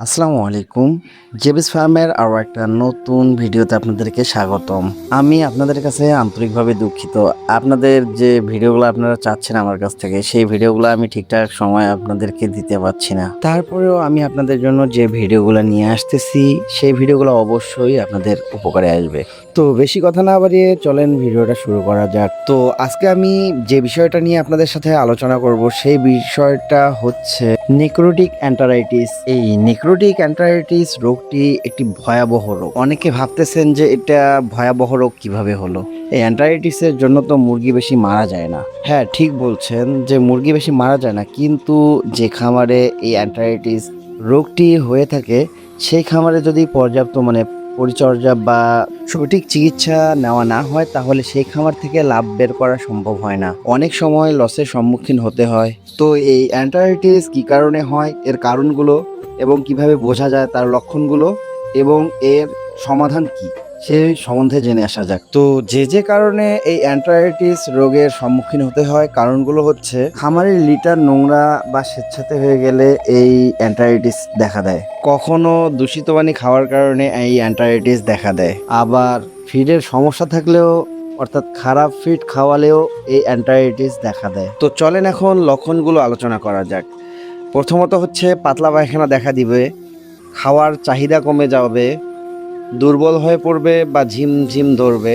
আসসালামু আলাইকুম। জেবিস ফার্মের আরও একটা নতুন ভিডিওতে আপনাদেরকে স্বাগতম। আমি আপনাদের কাছে আন্তরিকভাবে দুঃখিত। আপনাদের যে ভিডিওগুলো আপনারা চাচ্ছেন আমার কাছ থেকে, সেই ভিডিওগুলো আমি ঠিকঠাক সময় আপনাদেরকে দিতে পারছি না। তারপরেও আমি আপনাদের জন্য যে ভিডিওগুলো নিয়ে আসতেছি, সেই ভিডিওগুলো অবশ্যই আপনাদের উপকারে আসবে। তো বেশি কথা না বাড়িয়ে চলেন ভিডিওটা শুরু করা যাক। তো আজকে আমি যে বিষয়টা নিয়ে আপনাদের সাথে আলোচনা করব, সেই বিষয়টা হচ্ছে নেক্রোটিক এন্টারাইটিস। এই নেক্রোটিক এন্টারাইটিস রোগটি একটি ভয়াবহ রোগ। অনেকে ভাবতেছেন যে এটা ভয়াবহ রোগ কিভাবে হলো। এই এন্টারাইটিসের জন্য তো মুরগি বেশি মারা যায় না। হ্যাঁ, ঠিক বলছেন যে মুরগি বেশি মারা যায় না, কিন্তু যে খামারে এই এন্টারাইটিস রোগটি হয়ে থাকে, সেই খামারে যদি পর্যাপ্ত পরিচর্যা বা সঠিক চিকিৎসা নেওয়া না হয়, তাহলে সেই খামার থেকে লাভ বের করা সম্ভব হয় না। অনেক সময় লসের সম্মুখীন হতে হয়। তো এই অ্যান্টারাইটিস কি কারণে হয়, এর কারণগুলো এবং কিভাবে বোঝা যায় তার লক্ষণগুলো এবং এর সমাধান কি, সেই সম্বন্ধে জেনে আসা যাক। তো যে কারণে এই অ্যান্টারাইটিস রোগের সম্মুখীন হতে হয়, কারণগুলো হচ্ছে খামারের লিটার নোংরা বা স্বেচ্ছাতে হয়ে গেলে এই অ্যান্টারাইটিস দেখা দেয়। কখনো দূষিত পানি খাওয়ার কারণে এই অ্যান্টারাইটিস দেখা দেয়। আবার ফিডের সমস্যা থাকলেও, অর্থাৎ খারাপ ফিড খাওয়ালেও এই অ্যান্টারাইটিস দেখা দেয়। তো চলেন এখন লক্ষণগুলো আলোচনা করা যাক। প্রথমত হচ্ছে পাতলা পায়খানা দেখা দিবে, খাওয়ার চাহিদা কমে যাবে, দুর্বল হয়ে পড়বে বা ঝিমঝিম ধরবে,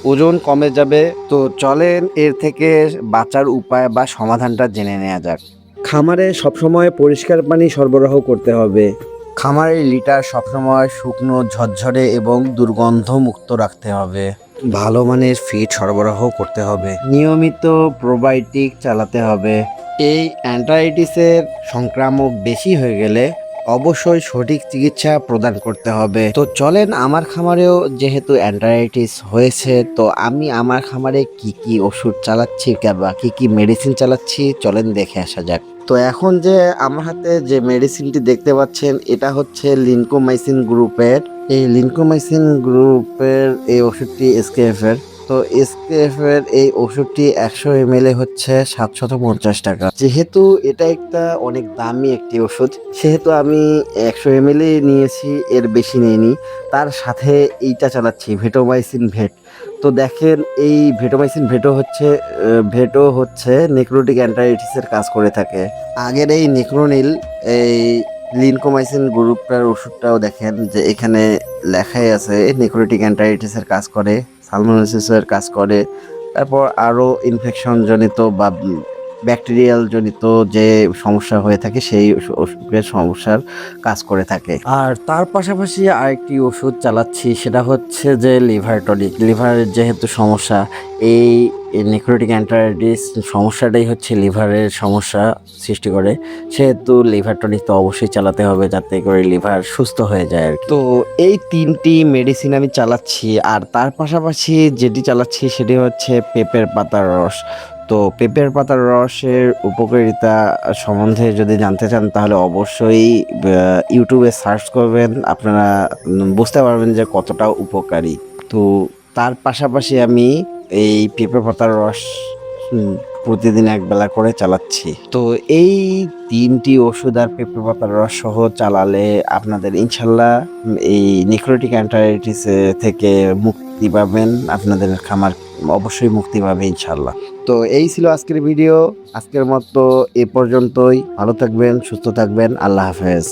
ওজন কমে যাবে। তো চলেন এর থেকে বাঁচার উপায় বা সমাধানটা জেনে নেওয়া যাক। খামারে সবসময় পরিষ্কার পানি সরবরাহ করতে হবে। খামারের লিটার সবসময় শুকনো, ঝরঝরে এবং দুর্গন্ধ মুক্ত রাখতে হবে। ভালো মানের ফিড সরবরাহ করতে হবে। নিয়মিত প্রোবায়োটিক চালাতে হবে। এই অ্যান্টারাইটিসের সংক্রামক বেশি হয়ে গেলে অবশ্যই সঠিক চিকিৎসা প্রদান করতে হবে। তো চলেন, আমার খামারেও যেহেতু অ্যান্টারাইটিস হয়েছে, তো আমি আমার খামারে কি কি ওষুধ চালাচ্ছি বা কি কি মেডিসিন চালাচ্ছি, চলেন দেখে আসা যাক। তো এখন যে আমার হাতে যে মেডিসিনটি দেখতে পাচ্ছেন, এটা হচ্ছে লিনকোমাইসিন গ্রুপের। এই লিনকোমাইসিন গ্রুপের এই ওষুধটি এসকেএফ এর। তো এসকেএফ এর এই ওষুধটি 100 ml হচ্ছে 750 টাকা। যেহেতু এটা একটা অনেক দামি একটি ওষুধ, সেহেতু আমি 100 ml নিয়েছি, এর বেশি নিইনি। তার সাথে এইটা চালাচ্ছি, ভেটোমাইসিন ভেট। তো দেখেন, এই ভেটোমাইসিন ভেটো হচ্ছে নেক্রোটিক অ্যান্টারাইটিসের কাজ করে থাকে। আগের এই নেক্রোনিল, এই লিনকোমাইসিন গ্রুপটার ওষুধটাও দেখেন যে এখানে লেখাই আছে নেক্রোটিক অ্যান্টারাইটিসের কাজ করে, সালমোনেসিসের কাজ করে, তারপর আরও ইনফেকশন জনিত বা ব্যাকটেরিয়াল জনিত যে সমস্যা হয়ে থাকে, সেই অসুখের সমস্যার কাজ করে থাকে। আর তার পাশাপাশি আরেকটি ওষুধ চালাচ্ছি, সেটা হচ্ছে যে লিভার টনিক। লিভারের যেহেতু সমস্যা, এই নেক্রোটিক অ্যান্টারাইটিস সমস্যাটাই হচ্ছে লিভারের সমস্যা সৃষ্টি করে, সেহেতু লিভার টনিক তো অবশ্যই চালাতে হবে, যাতে করে লিভার সুস্থ হয়ে যায় আর কি। তো এই 3টি মেডিসিন আমি চালাচ্ছি। আর তার পাশাপাশি যেটি চালাচ্ছি সেটি হচ্ছে পেঁপের পাতার রস। তো পেঁপের পাতার রসের উপকারিতা সম্বন্ধে যদি জানতে চান, তাহলে অবশ্যই ইউটিউবে সার্চ করবেন, আপনারা বুঝতে পারবেন যে কতটা উপকারী। তো তার পাশাপাশি আমি এই পেঁপে পাতার রস প্রতিদিন একবেলা করে চালাচ্ছি। তো এই 3টি ওষুধ আর পেঁপে পাতার রস সহ চালালে আপনাদের ইনশাল্লাহ এই নেক্রোটিক অ্যান্টারাইটিস থেকে মুক্তি পাবেন। আপনাদের খামার অবশ্যই মুক্তি পাবে ইনশাল্লাহ। তো এই ছিল আজকের ভিডিও। আজকের মতো এ পর্যন্তই। ভালো থাকবেন, সুস্থ থাকবেন। আল্লাহ হাফেজ।